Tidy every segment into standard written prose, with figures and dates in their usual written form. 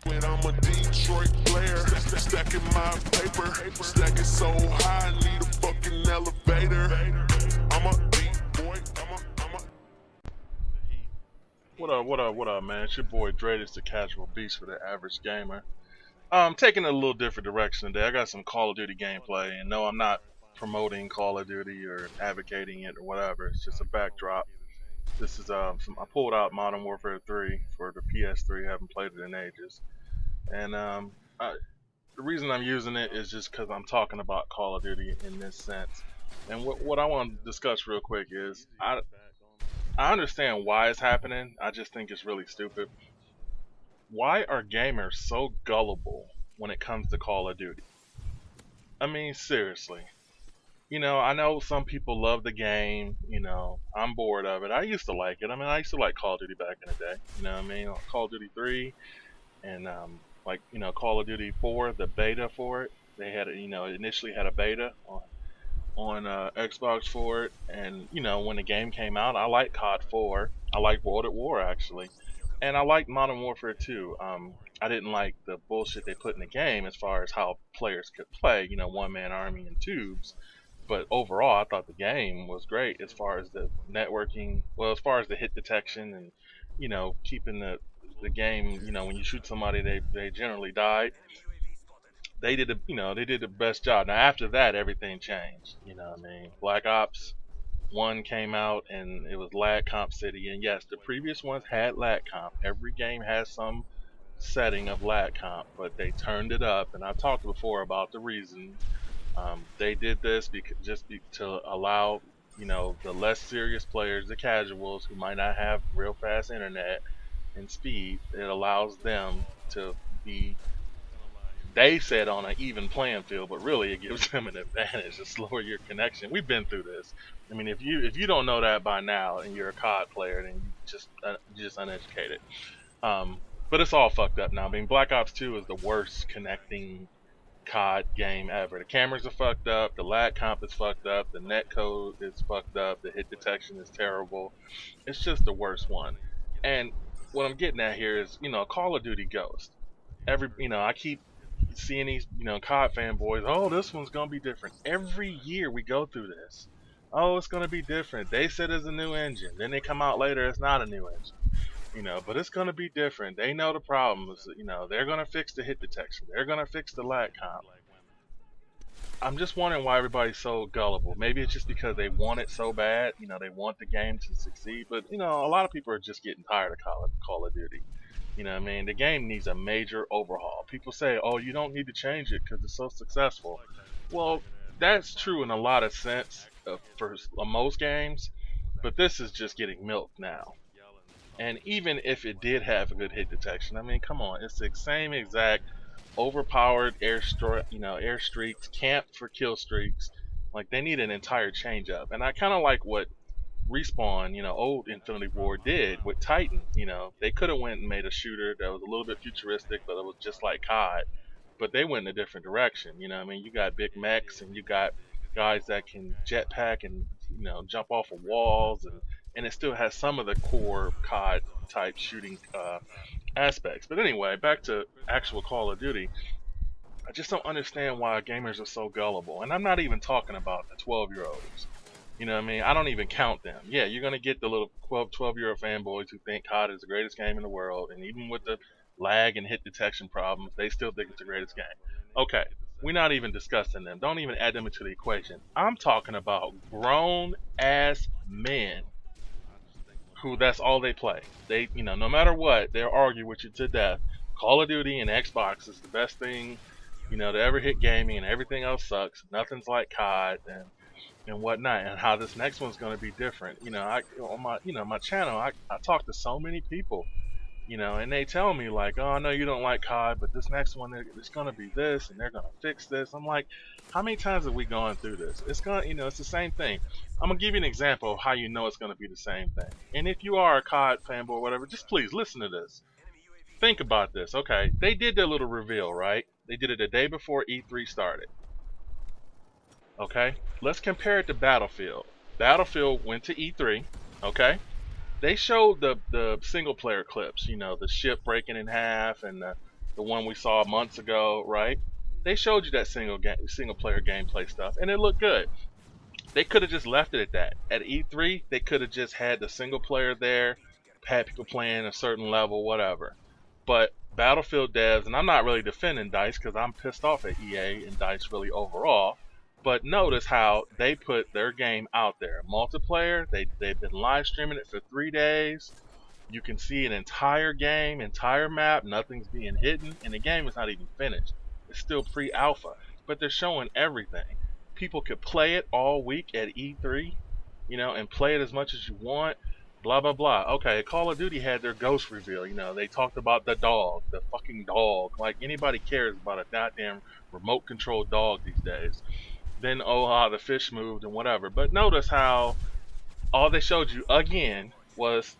When I'm a Detroit player, stacking my paper, stacking so high, I need a fucking elevator. I'm a beat boy, I'm a. What up, man? It's your boy Dre, it's the casual beast for the average gamer. Taking it a little different direction today. I got some Call of Duty gameplay, and no, I'm not promoting Call of Duty or advocating it or whatever. It's just a backdrop. This is I pulled out Modern Warfare 3 for the PS3. I haven't played it in ages, and the reason I'm using it is just because I'm talking about Call of Duty in this sense. And what I want to discuss real quick is I understand why it's happening. I just think it's really stupid. Why are gamers so gullible when it comes to Call of Duty? I mean, seriously. I know some people love the game. I'm bored of it. I used to like it. I mean, I used to like Call of Duty back in the day. You know what I mean? Call of Duty 3 and Call of Duty 4, the beta for it. They had initially had a beta on Xbox for it, and when the game came out, I liked COD 4. I liked World at War actually, and I liked Modern Warfare 2. I didn't like the bullshit they put in the game as far as how players could play, one man army and tubes. But overall, I thought the game was great as far as the networking, well, as far as the hit detection and keeping the game. When you shoot somebody, they generally died. They did the best job. Now after that, everything changed. You know what I mean? Black Ops 1 came out and it was lag comp city, and yes, the previous ones had lag comp. Every game has some setting of lag comp, but they turned it up, and I talked before about the reason they did this to allow the less serious players, the casuals who might not have real fast internet and speed. It allows them to be, they said, on an even playing field, but really it gives them an advantage to slower your connection. We've been through this. I mean, if you don't know that by now and you're a COD player, then you're just uneducated. But it's all fucked up now. I mean, Black Ops 2 is the worst connecting COD game ever. The cameras are fucked up, the lag comp is fucked up, the net code is fucked up, the hit detection is terrible. It's just the worst one. And what I'm getting at here is, Call of Duty Ghost. I keep seeing these, COD fanboys, oh, this one's gonna be different. Every year we go through this. Oh, it's gonna be different. They said it's a new engine. Then they come out later, it's not a new engine. But it's gonna be different. They know the problems. They're gonna fix the hit detection. They're gonna fix the lag comp. I'm just wondering why everybody's so gullible. Maybe it's just because they want it so bad. They want the game to succeed. But a lot of people are just getting tired of Call of Duty. You know what I mean? The game needs a major overhaul. People say, oh, you don't need to change it because it's so successful. Well, that's true in a lot of sense for most games, but this is just getting milked now. And even if it did have a good hit detection, I mean, come on, it's the same exact overpowered air streaks, camp for kill streaks. Like, they need an entire change up. And I kind of like what Respawn, old Infinity Ward did with Titan. They could have went and made a shooter that was a little bit futuristic, but it was just like COD. But they went in a different direction. I mean, you got big mechs and you got guys that can jetpack and jump off of walls, and it still has some of the core COD type shooting aspects. But anyway, back to actual Call of Duty. I just don't understand why gamers are so gullible. And I'm not even talking about the 12-year-olds. You know what I mean? I don't even count them. Yeah, you're going to get the little 12-year-old fanboys who think COD is the greatest game in the world, and even with the lag and hit detection problems, they still think it's the greatest game. Okay, we're not even discussing them. Don't even add them into the equation. I'm talking about grown-ass men who that's all they play. They, no matter what, they'll argue with you to death. Call of Duty and Xbox is the best thing, to ever hit gaming, and everything else sucks. Nothing's like COD and whatnot, and how this next one's going to be different. On my channel, I talk to so many people, and they tell me like, oh, I know you don't like COD, but this next one, it's going to be this, and they're going to fix this. I'm like, how many times have we gone through this? It's it's the same thing. I'm going to give you an example of how it's going to be the same thing. And if you are a COD fanboy or whatever, just please listen to this. Think about this. Okay, they did their little reveal, right? They did it the day before E3 started. Okay, let's compare it to Battlefield. Battlefield went to E3. Okay, they showed the single player clips. The ship breaking in half and the one we saw months ago, right? They showed you that single player gameplay stuff, and it looked good. They could have just left it at that. At E3, they could have just had the single player there, had people playing a certain level, whatever. But Battlefield devs, and I'm not really defending DICE because I'm pissed off at EA and DICE really overall. But notice how they put their game out there. Multiplayer, they've been live streaming it for 3 days. You can see an entire game, entire map, nothing's being hidden, and the game is not even finished. It's still pre-alpha, but they're showing everything. People could play it all week at E3, and play it as much as you want, blah, blah, blah. Okay, Call of Duty had their ghost reveal, they talked about the dog, the fucking dog. Like, anybody cares about a goddamn remote controlled dog these days. Then, oh, how the fish moved and whatever. But notice how all they showed you, again, was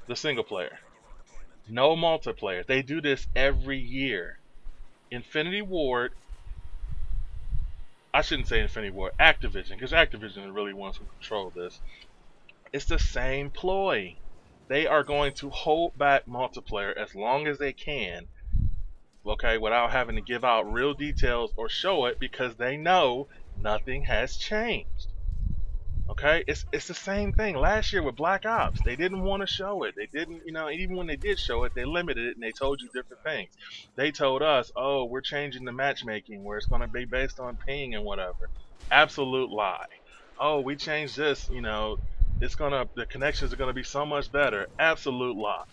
the single player. No multiplayer. They do this every year. Infinity Ward, I shouldn't say Infinity Ward, Activision, because Activision really wants to control this. It's the same ploy. They are going to hold back multiplayer as long as they can, okay, without having to give out real details or show it, because they know nothing has changed. Okay, it's the same thing. Last year with Black Ops, they didn't want to show it. They didn't, even when they did show it, they limited it and they told you different things. They told us, oh, we're changing the matchmaking where it's going to be based on ping and whatever. Absolute lie. Oh, we changed this, the connections are going to be so much better. Absolute lie.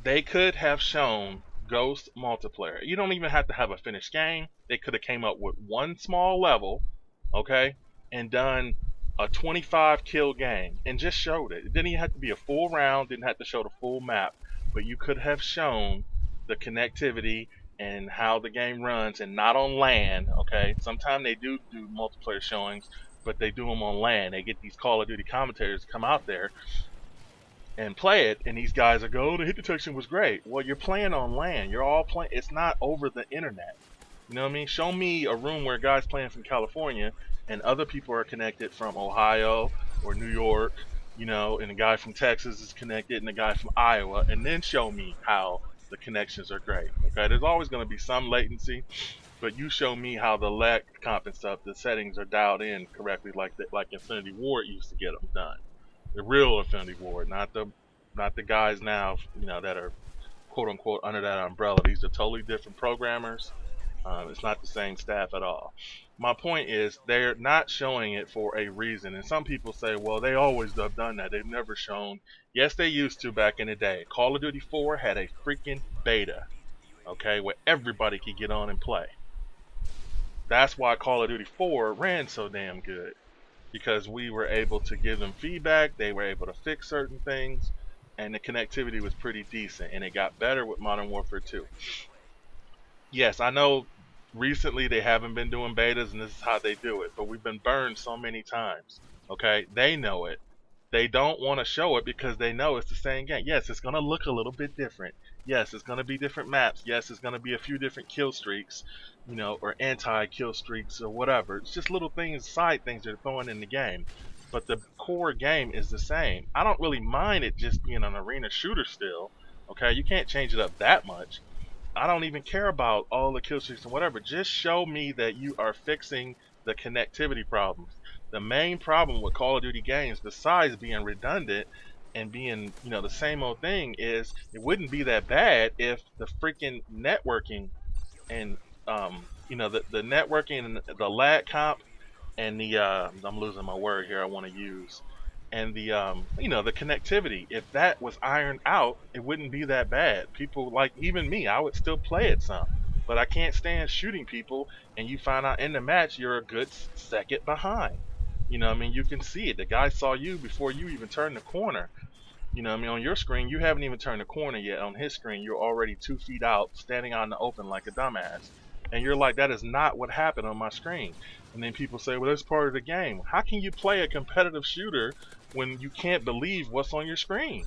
They could have shown Ghost multiplayer. You don't even have to have a finished game. They could have came up with one small level, okay, and done a 25 kill game and just showed it. It didn't even have to be a full round, didn't have to show the full map, but you could have shown the connectivity and how the game runs, and not on LAN, okay? Sometimes they do multiplayer showings, but they do them on LAN. They get these Call of Duty commentators to come out there and play it, and these guys are go, oh, the hit detection was great. Well, you're playing on LAN. You're all playing. It's not over the internet. You know what I mean? Show me a room where a guy's playing from California and other people are connected from Ohio or New York, and a guy from Texas is connected and a guy from Iowa, and then show me how the connections are great. Okay, there's always going to be some latency, but you show me how the lag comp and stuff, the settings are dialed in correctly, like Infinity Ward used to get them done. The real Infinity Ward, not the guys now, that are quote unquote under that umbrella. These are totally different programmers. It's not the same staff at all. My point is, they're not showing it for a reason. And some people say, well, they always have done that. They've never shown. Yes, they used to back in the day. Call of Duty 4 had a freaking beta, okay, where everybody could get on and play. That's why Call of Duty 4 ran so damn good, because we were able to give them feedback. They were able to fix certain things, and the connectivity was pretty decent, and it got better with Modern Warfare 2. Yes, I know recently they haven't been doing betas and this is how they do it, but we've been burned so many times. Okay, they know it. They don't want to show it because they know it's the same game. Yes, it's going to look a little bit different. Yes, it's going to be different maps. Yes, it's going to be a few different kill streaks, or anti-kill streaks or whatever. It's just little things, side things they're throwing in the game. But the core game is the same. I don't really mind it just being an arena shooter still. Okay, you can't change it up that much. I don't even care about all the kill streaks and whatever. Just show me that you are fixing the connectivity problems. The main problem with Call of Duty games, besides being redundant and being, the same old thing, is it wouldn't be that bad if the freaking networking and, the networking and the lag comp and the, I'm losing my word here I want to use, and the the connectivity, if that was ironed out, it wouldn't be that bad. People, like even me, I would still play it some, but I can't stand shooting people and you find out in the match you're a good second behind. You can see it. The guy saw you before you even turned the corner. On your screen you haven't even turned the corner yet. On his screen you're already 2 feet out, standing out in the open like a dumbass, and you're like, that is not what happened on my screen. And then people say, well, that's part of the game. How can you play a competitive shooter when you can't believe what's on your screen?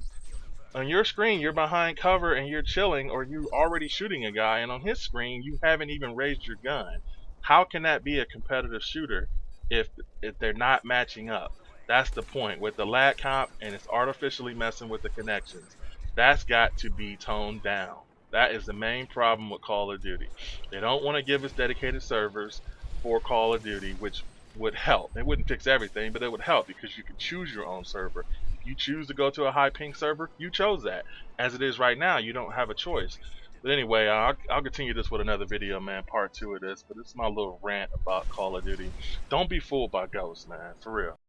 On your screen, you're behind cover and you're chilling, or you're already shooting a guy, and on his screen, you haven't even raised your gun. How can that be a competitive shooter if they're not matching up? That's the point with the lag comp, and it's artificially messing with the connections. That's got to be toned down. That is the main problem with Call of Duty. They don't want to give us dedicated servers for Call of Duty, which would help. It wouldn't fix everything, but it would help because you can choose your own server. If you choose to go to a high ping server, you chose that. As it is right now, you don't have a choice. But anyway, I'll continue this with another video, man, part 2 of this. But it's my little rant about Call of Duty. Don't be fooled by ghosts, man, for real.